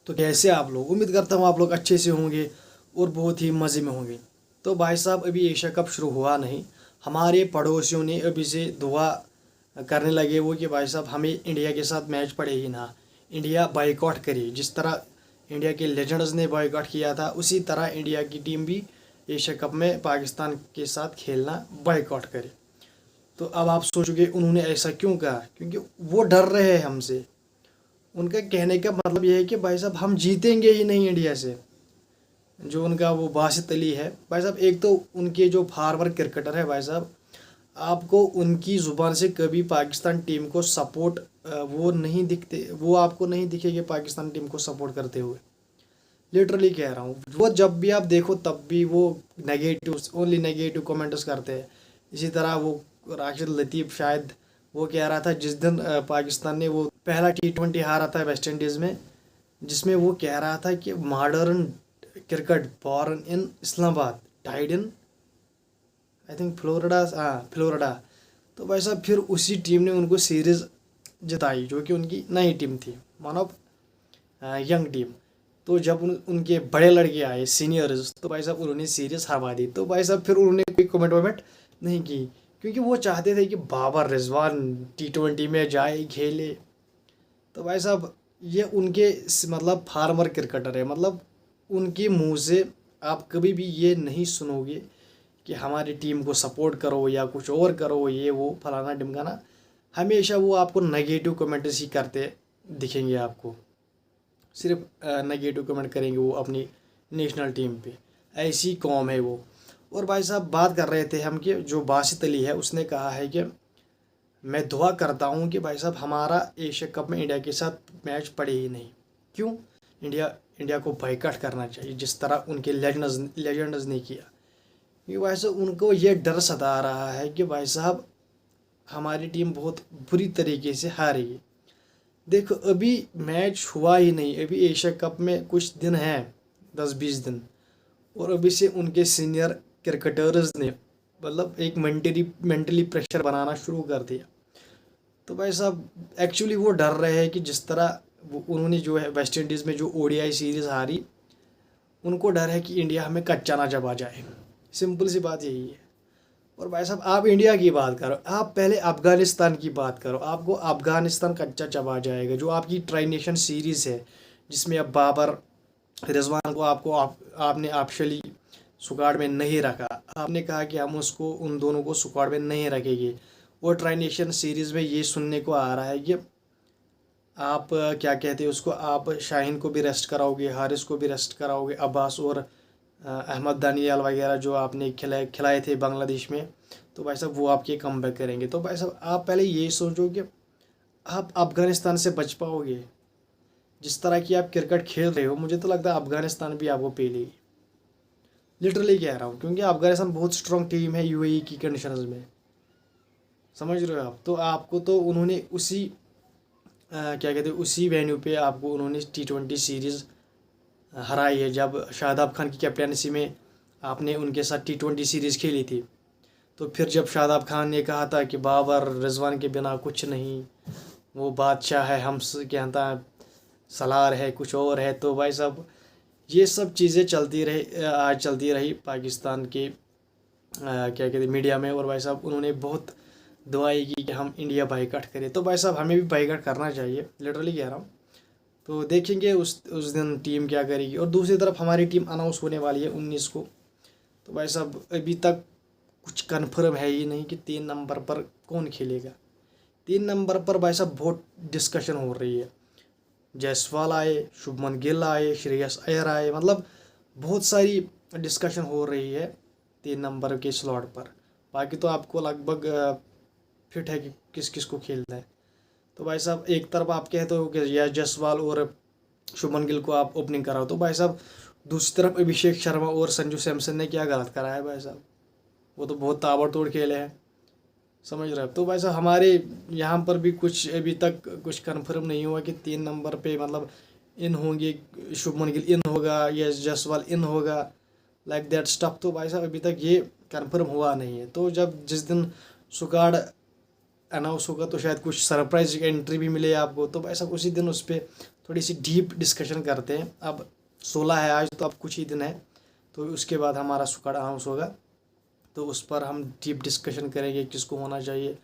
तो कैसे आप लोग, उम्मीद करता हूँ आप लोग अच्छे से होंगे और बहुत ही मज़े में होंगे। तो भाई साहब अभी एशिया कप शुरू हुआ नहीं, हमारे पड़ोसियों ने अभी से दुआ करने लगे वो कि भाई साहब हमें इंडिया के साथ मैच पड़े ही ना, इंडिया बाइकआउट करे। जिस तरह इंडिया के लेजेंड्स ने बाइकआउट किया था उसी तरह इंडिया की टीम भी एशिया कप में पाकिस्तान के साथ खेलना बाइकआउट करे। तो अब आप सोचोगे उन्होंने ऐसा क्यों कहा, क्योंकि वो डर रहे हैं हमसे। उनका कहने का मतलब यह है कि भाई साहब हम जीतेंगे ही नहीं इंडिया से। जो उनका वो बासित अली है भाई साहब, एक तो उनके जो फॉरवर्ड क्रिकेटर है भाई साहब, आपको उनकी ज़ुबान से कभी पाकिस्तान टीम को सपोर्ट वो नहीं दिखते, वो आपको नहीं दिखेंगे पाकिस्तान टीम को सपोर्ट करते हुए। लिटरली कह रहा हूँ, वो जब भी आप देखो तब भी वो नेगेटिव, ओनली नेगेटिव कमेंट्स करते हैं। इसी तरह वो राशिद लतीफ़ शायद वो कह रहा था जिस दिन पाकिस्तान ने वो पहला T20 हारा था वेस्ट इंडीज़ में, जिसमें वो कह रहा था कि modern cricket born in Islamabad died in I think Florida, हाँ फ्लोरिडा। तो भाई साहब फिर उसी टीम ने उनको सीरीज़ जिताई जो कि उनकी नई टीम थी, वन ऑफ यंग टीम। तो जब उनके बड़े लड़के आए सीनियर्स, तो भाई साहब उन्होंने सीरीज़ हरवा दी। तो भाई साहब फिर उन्होंने कोई कमेंट वमेंट नहीं की, क्योंकि वो चाहते थे कि बाबर रिजवान T20 में जाए खेले। तो भाई साहब ये उनके मतलब फार्मर क्रिकेटर है, मतलब उनके मुंह से आप कभी भी ये नहीं सुनोगे कि हमारी टीम को सपोर्ट करो या कुछ और करो, ये वो फलाना ढिमकाना। हमेशा वो आपको नेगेटिव कमेंट्स ही करते दिखेंगे, आपको सिर्फ नेगेटिव कमेंट करेंगे वो अपनी नेशनल टीम पे। ऐसी कौम है वो। और भाई साहब बात कर रहे थे हम कि जो बासित अली है उसने कहा है कि मैं दुआ करता हूँ कि भाई साहब हमारा एशिया कप में इंडिया के साथ मैच पड़े ही नहीं। क्यों? इंडिया को बाइकआउट करना चाहिए जिस तरह उनके लेजेंड्स ने किया। क्योंकि भाई साहब उनको ये डर सता रहा है कि भाई साहब हमारी टीम बहुत बुरी तरीके से हारी है। देखो अभी मैच हुआ ही नहीं, अभी एशिया कप में कुछ दिन हैं, 10-20 दिन, और अभी से उनके सीनियर क्रिकेटर्स ने मतलब एक मेंटली प्रेशर बनाना शुरू कर दिया। तो भाई साहब एक्चुअली वो डर रहे हैं कि जिस तरह उन्होंने जो है वेस्ट इंडीज़ में जो ODI सीरीज़ हारी, उनको डर है कि इंडिया हमें कच्चा ना चबा जाए। सिंपल सी बात यही है। और भाई साहब आप इंडिया की बात करो, आप पहले अफ़गानिस्तान की बात करो, आपको अफ़गानिस्तान कच्चा चबा जाएगा। जो आपकी ट्राई नेशन सीरीज़ है जिसमें अब बाबर रिजवान को आपने ऑफिशियली स्क्वाड में नहीं रखा, आपने कहा कि हम उसको उन दोनों को स्क्वाड में नहीं रखेंगे। और ट्राई नेशन सीरीज़ में ये सुनने को आ रहा है कि आप क्या कहते हैं उसको, आप शाहीन को भी रेस्ट कराओगे, हारिस को भी रेस्ट कराओगे, अब्बास और अहमद दानियाल वगैरह जो आपने खिलाए थे बांग्लादेश में। तो भाई साहब वो आपके कम बैक करेंगे। तो भाई साहब आप पहले ये सोचो कि आप अफ़गानिस्तान से बच पाओगे। जिस तरह की आप क्रिकेट खेल रहे हो मुझे तो लगता है अफ़गानिस्तान भी आपको पे लेगी। लिटरली कह रहा हूँ, क्योंकि अफ़गानिस्तान बहुत स्ट्रॉन्ग टीम है UAE की कंडीशंस में, समझ रहे हो आप। तो आपको तो उन्होंने उसी क्या कहते हैं उसी वेन्यू पे आपको उन्होंने T20 सीरीज़ हराई है, जब शादाब खान की कैप्टनसी में आपने उनके साथ T20 सीरीज़ खेली थी। तो फिर जब शादाब खान ने कहा था कि बाबर रिजवान के बिना कुछ नहीं, वो बादशाह है, हम कहता है सलार है, कुछ और है। तो भाई साहब ये सब चीज़ें चलती रही, आज चलती रही पाकिस्तान के क्या कहते मीडिया में। और भाई साहब उन्होंने बहुत दुआई की कि हम इंडिया बाइकआउट करें। तो भाई साहब हमें भी बाइकआउट करना चाहिए, लिटरली कह रहा हूँ। तो देखेंगे उस दिन टीम क्या करेगी। और दूसरी तरफ हमारी टीम अनाउंस होने वाली है 19 को। तो भाई साहब अभी तक कुछ कन्फर्म है ही नहीं कि 3 नंबर पर कौन खेलेगा। 3 नंबर पर भाई साहब बहुत डिस्कशन हो रही है। जायसवाल आए, शुभमन गिल आए, श्रेयस अय्यर आए, मतलब बहुत सारी डिस्कशन हो रही है 3 नंबर के स्लॉट पर। बाकी तो आपको लगभग फिट है कि किस किस को खेलना है। तो भाई साहब एक तरफ आप कहते हो कि यश जायसवाल और शुभमन गिल को आप ओपनिंग कराओ, तो भाई साहब दूसरी तरफ अभिषेक शर्मा और संजू सैमसन ने क्या गलत करा है भाई साहब? वो तो बहुत ताबड़तोड़ खेले हैं, समझ रहे हो। तो भाई साहब हमारे यहाँ पर भी कुछ अभी तक कुछ कन्फर्म नहीं हुआ कि 3 नंबर पे मतलब इन होंगे, शुभमन गिल इन होगा, यश जायसवाल इन होगा, लाइक दैट स्टफ। तो भाई साहब अभी तक ये कन्फर्म हुआ नहीं है। तो जब जिस दिन स्क्वाड अनाउंस होगा तो शायद कुछ सरप्राइज एंट्री भी मिले आपको। तो भाई साहब उसी दिन उस पर थोड़ी सी डीप डिस्कशन करते हैं। अब 16 है आज, तो अब कुछ ही दिन है, तो उसके बाद हमारा सुखाड़ा हाउस होगा, तो उस पर हम डीप डिस्कशन करेंगे किसको होना चाहिए।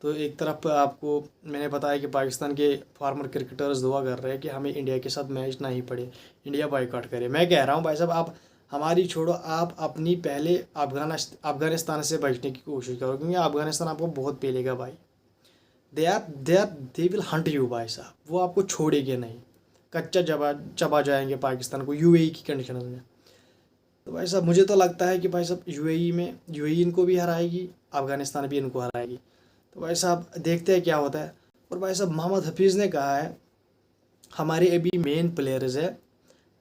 तो एक तरफ आपको मैंने बताया कि पाकिस्तान के फार्मर क्रिकेटर्स दुआ कर रहे हैं कि हमें इंडिया के साथ मैच ना ही पड़े, इंडिया बाइकआउट करे। मैं कह रहा हूँ भाई साहब, आप हमारी छोड़ो, आप अपनी पहले अफगानिस्तान से बचने की कोशिश करो, क्योंकि अफगानिस्तान आपको बहुत पेलेगा भाई। दे विल हंट यू भाई साहब, वो आपको छोड़ेंगे नहीं, कच्चा चबा जाएंगे पाकिस्तान को यूएई की कंडीशन में। तो भाई साहब मुझे तो लगता है कि भाई साहब यूएई इनको भी हराएगी, अफगानिस्तान भी इनको हराएगी। तो भाई साहब देखते हैं क्या होता है। और भाई साहब मोहम्मद हफीज़ ने कहा है हमारे अभी मेन प्लेयर्स है,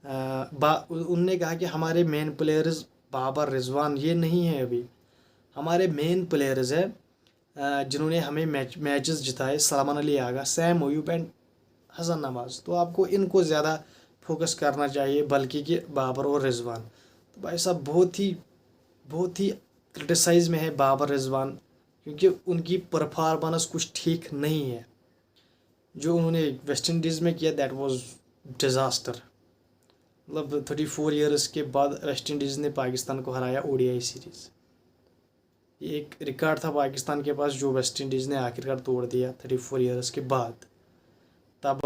उनने कहा कि हमारे मेन प्लेयर्स बाबर रिजवान ये नहीं है, अभी हमारे मेन प्लेयर्स है जिन्होंने हमें मैचेस जिताए, सलमान अली आगा, सैम अयूब एंड हसन नवाज। तो आपको इनको ज़्यादा फोकस करना चाहिए बल्कि कि बाबर और रिजवान। तो भाई साहब बहुत ही क्रिटिसाइज में है बाबर रिजवान, क्योंकि उनकी परफॉर्मेंस कुछ ठीक नहीं है। जो उन्होंने वेस्ट इंडीज़ में किया दैट वाज डिज़ास्टर। मतलब 34 ईयर्स के बाद वेस्ट इंडीज़ ने पाकिस्तान को हराया ओडीआई सीरीज़। ये एक रिकॉर्ड था पाकिस्तान के पास जो वेस्ट इंडीज़ ने आखिरकार तोड़ दिया 34 ईयर्स के बाद। तब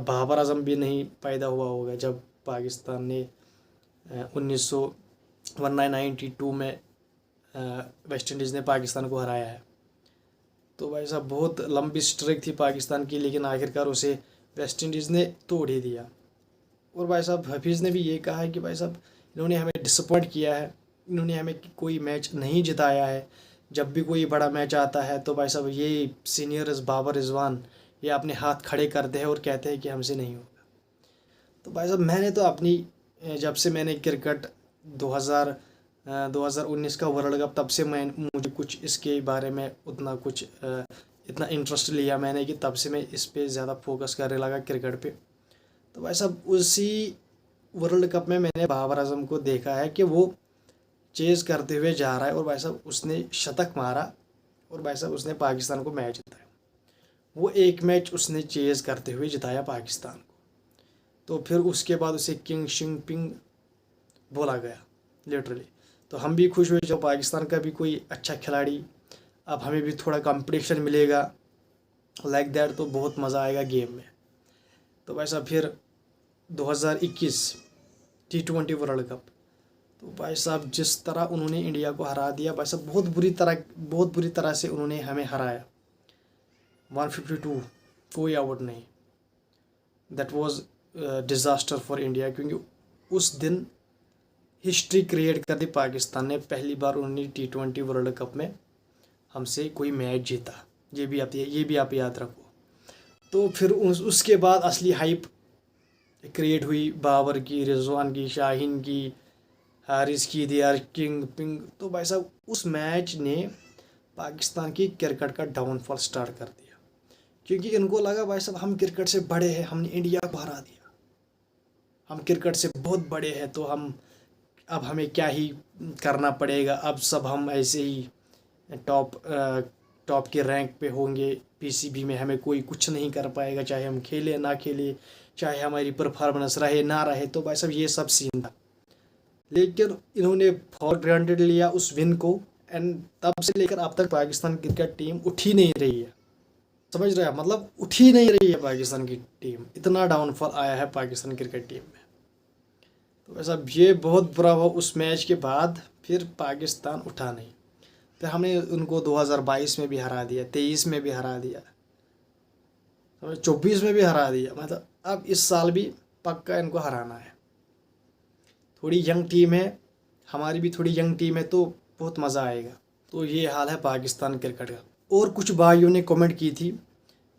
बाबर आजम भी नहीं पैदा हुआ होगा जब पाकिस्तान ने 1992 में वेस्ट इंडीज़ ने पाकिस्तान को हराया है। तो भाई साहब बहुत लंबी स्ट्रिक थी पाकिस्तान की, लेकिन आखिरकार उसे वेस्ट इंडीज़ ने तोड़ ही दिया। और भाई साहब हफीज़ ने भी ये कहा है कि भाई साहब इन्होंने हमें डिसअपॉइंट किया है, इन्होंने हमें कोई मैच नहीं जिताया है। जब भी कोई बड़ा मैच आता है तो भाई साहब ये सीनियर्स बाबर रिजवान ये अपने हाथ खड़े करते हैं और कहते हैं कि हमसे नहीं होगा। तो भाई साहब मैंने तो अपनी जब से मैंने क्रिकेट 2019 का वर्ल्ड कप, तब से मुझे कुछ इसके बारे में उतना कुछ इतना इंटरेस्ट लिया मैंने कि तब से मैं इस पे ज़्यादा फोकस करने लगा क्रिकेट पे। तो भाई साहब उसी वर्ल्ड कप में मैंने बाबर आजम को देखा है कि वो चेज़ करते हुए जा रहा है, और भाई साहब उसने शतक मारा, और भाई साहब उसने पाकिस्तान को मैच जिताया। वो एक मैच उसने चेज़ करते हुए जिताया पाकिस्तान को। तो फिर उसके बाद उसे किंग शिंग पिंग बोला गया लिटरली। तो हम भी खुश हुए जब पाकिस्तान का भी कोई अच्छा खिलाड़ी, अब हमें भी थोड़ा कंपटीशन मिलेगा लाइक दैट, तो बहुत मज़ा आएगा गेम में। तो भाई साहब फिर 2021 T20 वर्ल्ड कप, तो भाई साहब जिस तरह उन्होंने इंडिया को हरा दिया भाई साहब, बहुत बुरी तरह से उन्होंने हमें हराया। 152 कोई आउट नहीं, that was disaster for India, क्योंकि उस दिन हिस्ट्री क्रिएट कर दी पाकिस्तान ने। पहली बार उन्होंने T20 वर्ल्ड कप में हमसे कोई मैच जीता, ये भी आप याद रखो। तो फिर उसके बाद असली हाइप क्रिएट हुई बाबर की, रिजवान की, शाहीन की, हारिस की, दे आर किंग पिंग। तो भाई साहब उस मैच ने पाकिस्तान की क्रिकेट का डाउनफॉल स्टार्ट कर दिया, क्योंकि इनको लगा भाई साहब हम क्रिकेट से बड़े हैं, हमने इंडिया को हरा दिया, हम क्रिकेट से बहुत बड़े हैं, तो अब हमें क्या ही करना पड़ेगा, अब सब हम ऐसे ही टॉप के रैंक पे होंगे, पीसीबी में हमें कोई कुछ नहीं कर पाएगा, चाहे हम खेले ना खेले, चाहे हमारी परफॉर्मेंस रहे ना रहे। तो भाई साहब ये सब सीन था, लेकिन इन्होंने फॉर ग्रांटेड लिया उस विन को, एंड तब से लेकर अब तक पाकिस्तान क्रिकेट टीम उठ ही नहीं रही है। समझ रहे हैं, मतलब उठ ही नहीं रही है पाकिस्तान की टीम, इतना डाउनफॉल आया है पाकिस्तान क्रिकेट टीम में। तो वैसा ये बहुत बुरा हुआ उस मैच के बाद, फिर पाकिस्तान उठा नहीं। फिर हमने उनको 2022 में भी हरा दिया, 23 में भी हरा दिया, 24 में भी हरा दिया। मतलब अब इस साल भी पक्का इनको हराना है। थोड़ी यंग टीम है, हमारी भी थोड़ी यंग टीम है, तो बहुत मज़ा आएगा। तो ये हाल है पाकिस्तान क्रिकेट का। और कुछ भाइयों ने कमेंट की थी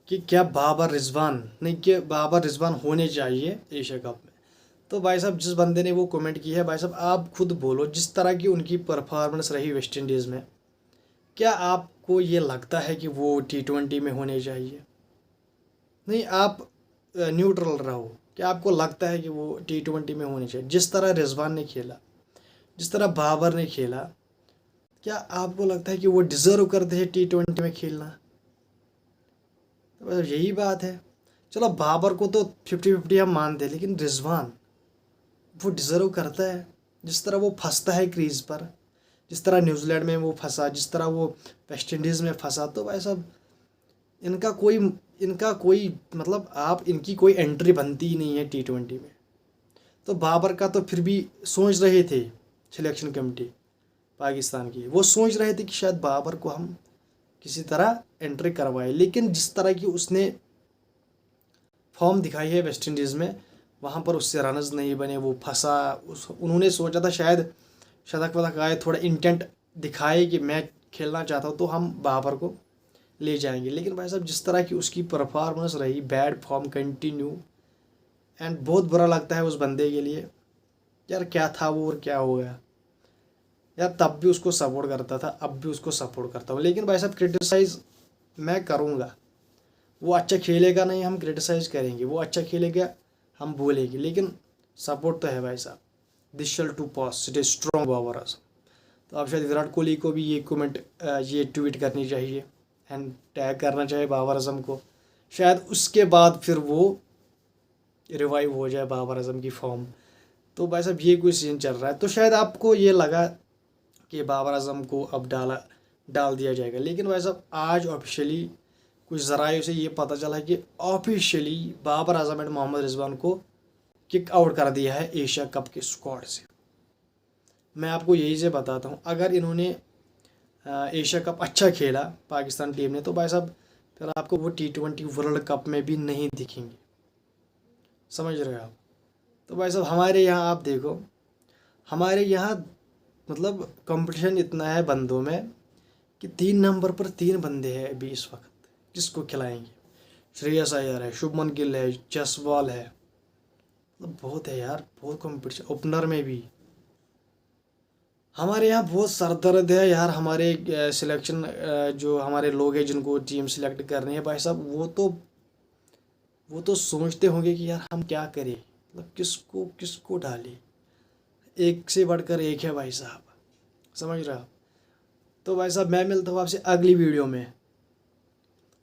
कि क्या बाबर रिजवान होने चाहिए एशिया कप में। तो भाई साहब जिस बंदे ने वो कमेंट की है, भाई साहब आप खुद बोलो, जिस तरह की उनकी परफॉर्मेंस रही वेस्ट इंडीज़ में, क्या आपको ये लगता है कि वो T20 में होने चाहिए? नहीं, आप न्यूट्रल रहो। क्या आपको लगता है कि वो T20 में होने चाहिए? जिस तरह रिजवान ने खेला, जिस तरह बाबर ने खेला, क्या आपको लगता है कि वो डिज़र्व करते हैं T20 में खेलना? तो बस यही बात है। चलो बाबर को तो 50-50 हम मानते हैं, लेकिन रिजवान वो डिज़र्व करता है। जिस तरह वो फंसता है क्रीज पर, जिस तरह न्यूजीलैंड में वो फंसा, जिस तरह वो वेस्ट इंडीज़ में फंसा, तो भाई साहब इनका कोई मतलब आप इनकी कोई एंट्री बनती ही नहीं है T20 में। तो बाबर का तो फिर भी सोच रहे थे सिलेक्शन कमेटी पाकिस्तान की, वो सोच रहे थे कि शायद बाबर को हम किसी तरह एंट्री करवाए, लेकिन जिस तरह की उसने फॉर्म दिखाई है वेस्ट इंडीज़ में, वहाँ पर उससे रनर्स नहीं बने, वो फंसा। उन्होंने सोचा था शायद शतक वतक आए, थोड़ा इंटेंट दिखाए कि मैं खेलना चाहता हूँ तो हम बाबर को ले जाएंगे, लेकिन भाई साहब जिस तरह की उसकी परफॉर्मेंस रही, बैड फॉर्म कंटिन्यू, एंड बहुत बुरा लगता है उस बंदे के लिए यार, क्या था वो और क्या हो गया यार। तब भी उसको सपोर्ट करता था, अब भी उसको सपोर्ट करता हूँ, लेकिन भाई साहब क्रिटिसाइज़ मैं करूँगा। वो अच्छा खेलेगा नहीं, हम क्रिटिसाइज़ करेंगे, वो अच्छा खेलेगा हम बोलेंगे, लेकिन सपोर्ट तो है भाई साहब। This shall too pass, it is strong Babar Azam. तो अब शायद विराट कोहली को भी ये ट्वीट करनी चाहिए एंड टैग करना चाहिए बाबर आजम को, शायद उसके बाद फिर वो रिवाइव हो जाए बाबर आजम की फॉर्म। तो भाई साहब ये कोई सीन चल रहा है, तो शायद आपको ये लगा कि बाबर आजम को अब डाल दिया जाएगा, लेकिन भाई साहब आज ऑफिशियली कुछ ज़राइयों से ये पता चला है कि ऑफिशियली बाबर आजम एंड मोहम्मद रिजवान को किक आउट कर दिया है एशिया कप के स्क्वाड से। मैं आपको यही से बताता हूँ, अगर इन्होंने एशिया कप अच्छा खेला पाकिस्तान टीम ने, तो भाई साहब फिर आपको वो T20 वर्ल्ड कप में भी नहीं दिखेंगे, समझ रहे हो आप। तो भाई साहब हमारे यहाँ आप देखो, हमारे यहाँ मतलब कंपटीशन इतना है बंदों में कि 3 नंबर पर 3 बंदे हैं अभी इस वक्त, किसको खिलाएंगे। श्रेयस अय्यर है, शुभमन गिल है, जसवाल है, मतलब बहुत है यार, बहुत कंपटीशन। ओपनर में भी हमारे यहाँ बहुत सर दर्द है यार। हमारे सिलेक्शन जो हमारे लोग हैं जिनको टीम सिलेक्ट करनी है भाई साहब, वो तो सोचते होंगे कि यार हम क्या करें, मतलब किसको किसको डालें। एक से बढ़कर एक है भाई साहब, समझ रहे हो आप। तो भाई साहब मैं मिलता हूँ आपसे अगली वीडियो में,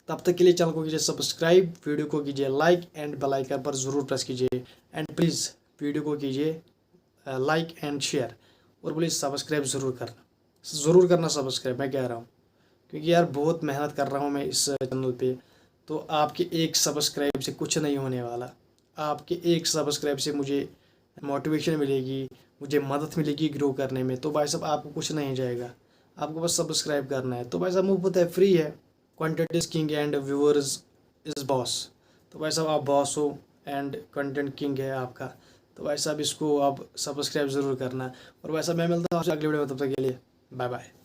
तब तक के लिए चैनल को कीजिए सब्सक्राइब, वीडियो को कीजिए लाइक एंड बेल आइकन पर ज़रूर प्रेस कीजिए, एंड प्लीज़ वीडियो को कीजिए लाइक एंड शेयर, और प्लीज़ सब्सक्राइब ज़रूर करना सब्सक्राइब, मैं कह रहा हूँ, क्योंकि यार बहुत मेहनत कर रहा हूँ मैं इस चैनल पे। तो आपके एक सब्सक्राइब से कुछ नहीं होने वाला, आपके एक सब्सक्राइब से मुझे मोटिवेशन मिलेगी, मुझे मदद मिलेगी ग्रो करने में। तो भाई साहब आपको कुछ नहीं जाएगा, आपको बस सब्सक्राइब करना है। तो भाई साहब मुफ्त है, फ्री है। Content is king and viewers is boss. तो भाई साहब आप बॉस हो एंड कंटेंट किंग है आपका, तो भाई साहब इसको आप सब्सक्राइब ज़रूर करना। और भाई साहब मैं मिलता हूँ आपसे अगले वीडियो में, तब तक के लिए बाय बाय।